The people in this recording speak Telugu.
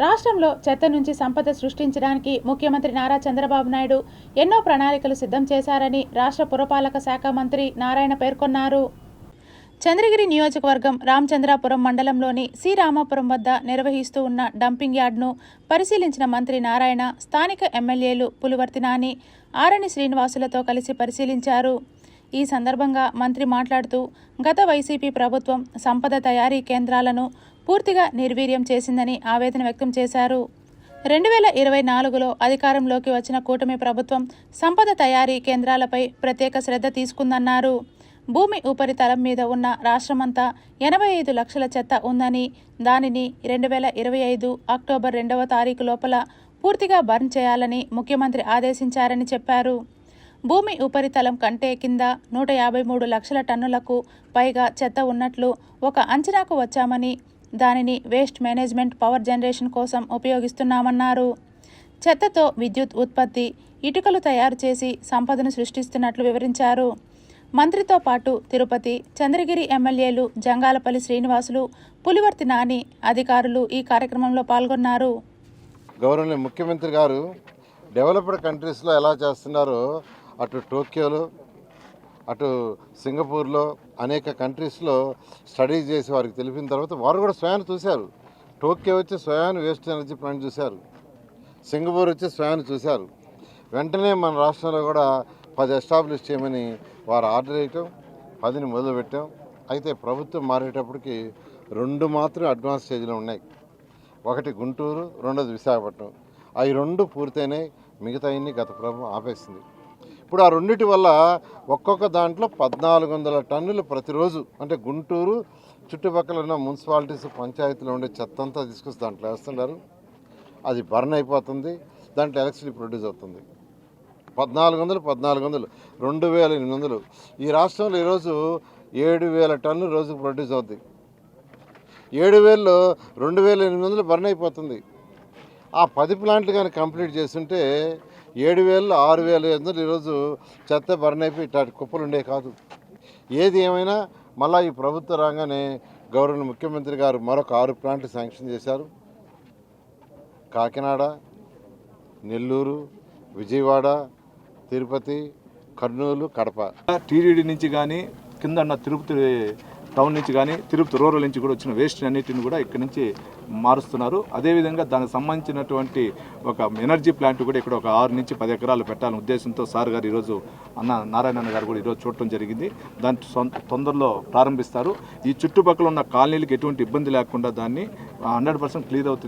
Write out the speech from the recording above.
రాష్ట్రంలో చెత్త నుంచి సంపద సృష్టించడానికి ముఖ్యమంత్రి నారా చంద్రబాబు నాయుడు ఎన్నో ప్రణాళికలు సిద్ధం చేశారని రాష్ట్ర పురపాలక శాఖ మంత్రి నారాయణ పేర్కొన్నారు. చంద్రగిరి నియోజకవర్గం రామచంద్రాపురం మండలంలోని సి రామాపురం వద్ద నిర్వహిస్తూ ఉన్న డంపింగ్ యార్డ్ను పరిశీలించిన మంత్రి నారాయణ స్థానిక ఎమ్మెల్యేలు పులివర్తి నాని, ఆరణి శ్రీనివాసులతో కలిసి పరిశీలించారు. ఈ సందర్భంగా మంత్రి మాట్లాడుతూ గత వైసీపీ ప్రభుత్వం సంపద తయారీ కేంద్రాలను పూర్తిగా నిర్వీర్యం చేసిందని ఆవేదన వ్యక్తం చేశారు. 2024లో అధికారంలోకి వచ్చిన కూటమి ప్రభుత్వం సంపద తయారీ కేంద్రాలపై ప్రత్యేక శ్రద్ధ తీసుకుందన్నారు. భూమి ఉపరితలం మీద ఉన్న రాష్ట్రమంతా 85 లక్షల చెత్త ఉందని, దానిని 2025 అక్టోబర్ 2వ తారీఖు లోపల పూర్తిగా బర్న్ చేయాలని ముఖ్యమంత్రి ఆదేశించారని చెప్పారు. భూమి ఉపరితలం కంటే కింద 153 లక్షల టన్నులకు పైగా చెత్త ఉన్నట్లు ఒక అంచనాకు వచ్చామని, దానిని వేస్ట్ మేనేజ్మెంట్ పవర్ జనరేషన్ కోసం ఉపయోగిస్తున్నామన్నారు. చెత్తతో విద్యుత్ ఉత్పత్తి, ఇటుకలు తయారు చేసి సంపదను సృష్టిస్తున్నట్లు వివరించారు. మంత్రితో పాటు తిరుపతి, చంద్రగిరి ఎమ్మెల్యేలు జంగాలపల్లి శ్రీనివాసులు, పులివర్తి నాని, అధికారులు ఈ కార్యక్రమంలో పాల్గొన్నారు. గౌరవనీయ ముఖ్యమంత్రి గారు డెవలప్డ్ కంట్రీస్లో ఎలా చేస్తున్నారో అటు టోక్యోలో, అటు సింగపూర్లో అనేక కంట్రీస్లో స్టడీ చేసి వారికి తెలిపిన తర్వాత వారు కూడా స్వయాన్ని చూశారు. టోక్యో వచ్చి స్వయాన్ని వేస్ట్ ఎనర్జీ ప్లాంట్ చూశారు, సింగపూర్ వచ్చి స్వయాన్ని చూశారు. వెంటనే మన రాష్ట్రంలో కూడా 10 ఎస్టాబ్లిష్ చేయమని వారు ఆర్డర్ వేయటం, 10ని మొదలుపెట్టాం. అయితే ప్రభుత్వం మారేటప్పటికి 2 మాత్రం అడ్వాన్స్ స్టేజ్లో ఉన్నాయి. ఒకటి గుంటూరు, రెండోది విశాఖపట్నం. అవి 2 పూర్తయినాయి, మిగతా గత ప్రభుత్వం ఆపేసింది. ఇప్పుడు ఆ రెండింటి వల్ల ఒక్కొక్క దాంట్లో 1400 టన్నులు ప్రతిరోజు, అంటే గుంటూరు చుట్టుపక్కల ఉన్న మున్సిపాలిటీస్, పంచాయతీలో ఉండే చెత్త అంతా తీసుకొచ్చి దాంట్లో వేస్తున్నారు. అది బర్న్ అయిపోతుంది, దాంట్లో ఎలక్ట్రిసిటీ ప్రొడ్యూస్ అవుతుంది. 1400, 2800. ఈ రాష్ట్రంలో ఈరోజు 7000 టన్నులు రోజుకు ప్రొడ్యూస్ అవుతుంది. 7000లో 2800 బర్న్ అయిపోతుంది. ఆ 10 ప్లాంట్లు కానీ కంప్లీట్ చేస్తుంటే 7000, 6500 ఈరోజు చెత్త బర్న్ అయిపోయి ఇట్లాంటి కుప్పలు ఉండే కాదు. ఏది ఏమైనా మళ్ళీ ఈ ప్రభుత్వ రాగానే గౌరవ ముఖ్యమంత్రి గారు మరొక 6 ప్లాంట్లు శాంక్షన్ చేశారు. కాకినాడ, నెల్లూరు, విజయవాడ, తిరుపతి, కర్నూలు, కడప. టీడీడీ నుంచి కానీ కింద ఉన్న తిరుపతి టౌన్ నుంచి కానీ తిరుపతి రూరల్ నుంచి కూడా వచ్చిన వేస్ట్ అన్నిటిని కూడా ఇక్కడి నుంచి మారుస్తున్నారు. అదేవిధంగా దానికి సంబంధించినటువంటి ఒక ఎనర్జీ ప్లాంట్ కూడా ఇక్కడ ఒక 6 నుంచి 10 ఎకరాలు పెట్టాలనే ఉద్దేశంతో సార్ గారు ఈరోజు నారాయణ గారు కూడా ఈరోజు చూడటం జరిగింది. దాన్ని తొందరలో ప్రారంభిస్తారు. ఈ చుట్టుపక్కల ఉన్న కాలనీలకు ఎటువంటి ఇబ్బంది లేకుండా దాన్ని 100% క్లియర్ అవుతుంది.